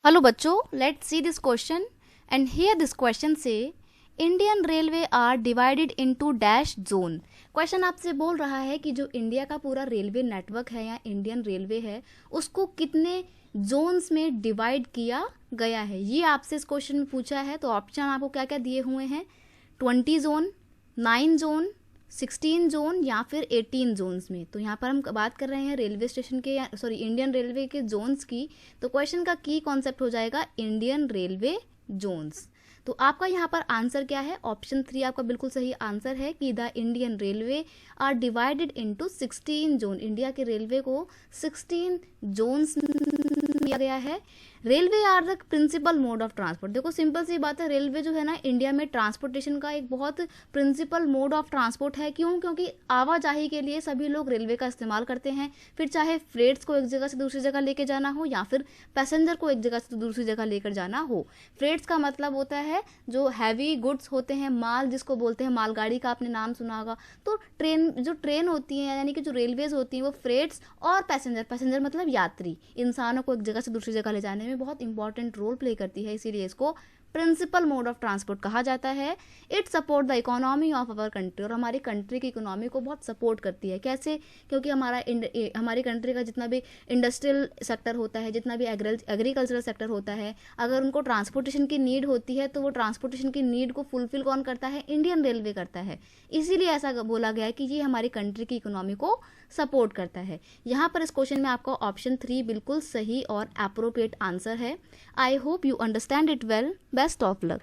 Hello बच्चों, let's see this question and here this question से Indian railway are divided into dash zone. Question आपसे बोल रहा है कि जो इंडिया का पूरा रेलवे नेटवर्क है या इंडियन रेलवे है उसको कितने जोन्स में डिवाइड किया गया है, ये आपसे इस क्वेश्चन में पूछा है। तो ऑप्शन आपको क्या क्या दिए हुए हैं, 20 जोन, 9 जोन, 16 जोन या फिर 18 जोन्स में। तो यहाँ पर हम बात कर रहे हैं रेलवे स्टेशन के इंडियन रेलवे के जोन्स की। तो क्वेश्चन का की कॉन्सेप्ट हो जाएगा इंडियन रेलवे जोन्स। तो आपका यहाँ पर आंसर क्या है, ऑप्शन 3 आपका बिल्कुल सही आंसर है कि the Indian railway are divided into 16 zone. India के रेलवे को 16 जोन्स दिया गया है। Railway are the principal mode of transport. देखो सिंपल सी बात है, रेलवे जो है ना इंडिया में ट्रांसपोर्टेशन का एक बहुत प्रिंसिपल मोड ऑफ ट्रांसपोर्ट है। क्यों? क्योंकि आवाजाही के लिए सभी लोग रेलवे का इस्तेमाल करते हैं। फिर चाहे फ्रेट्स को एक जगह से दूसरी जगह लेके जाना हो या फिर पैसेंजर को एक जगह से दूसरी जगह लेकर जाना हो। फ्रेट्स का मतलब होता है जो हैवी गुड्स होते हैं, माल जिसको बोलते हैं, मालगाड़ी का आपने नाम सुना होगा। तो ट्रेन होती है यानी कि जो रेलवेज होती हैं वो फ्रेट्स और पैसेंजर मतलब यात्री, इंसानों को एक जगह से दूसरी जगह ले जाने में बहुत इंपॉर्टेंट रोल प्ले करती है, इसीलिए इसको प्रिंसिपल मोड ऑफ ट्रांसपोर्ट कहा जाता है। It support the economy of our country, और हमारी कंट्री की इकोनॉमी को बहुत सपोर्ट करती है। कैसे? क्योंकि हमारी कंट्री का जितना भी इंडस्ट्रियल सेक्टर होता है, जितना भी एग्रीकल्चरल सेक्टर होता है, अगर उनको ट्रांसपोर्टेशन की नीड होती है तो वो ट्रांसपोर्टेशन की नीड को फुलफिल कौन करता है? इंडियन रेलवे करता है। इसीलिए ऐसा बोला गया है कि ये हमारी कंट्री की इकोनॉमी को सपोर्ट करता है। यहाँ पर इस क्वेश्चन में आपका ऑप्शन 3 बिल्कुल सही और एप्रोप्रिएट आंसर है। I hope you understand it well. Best of luck.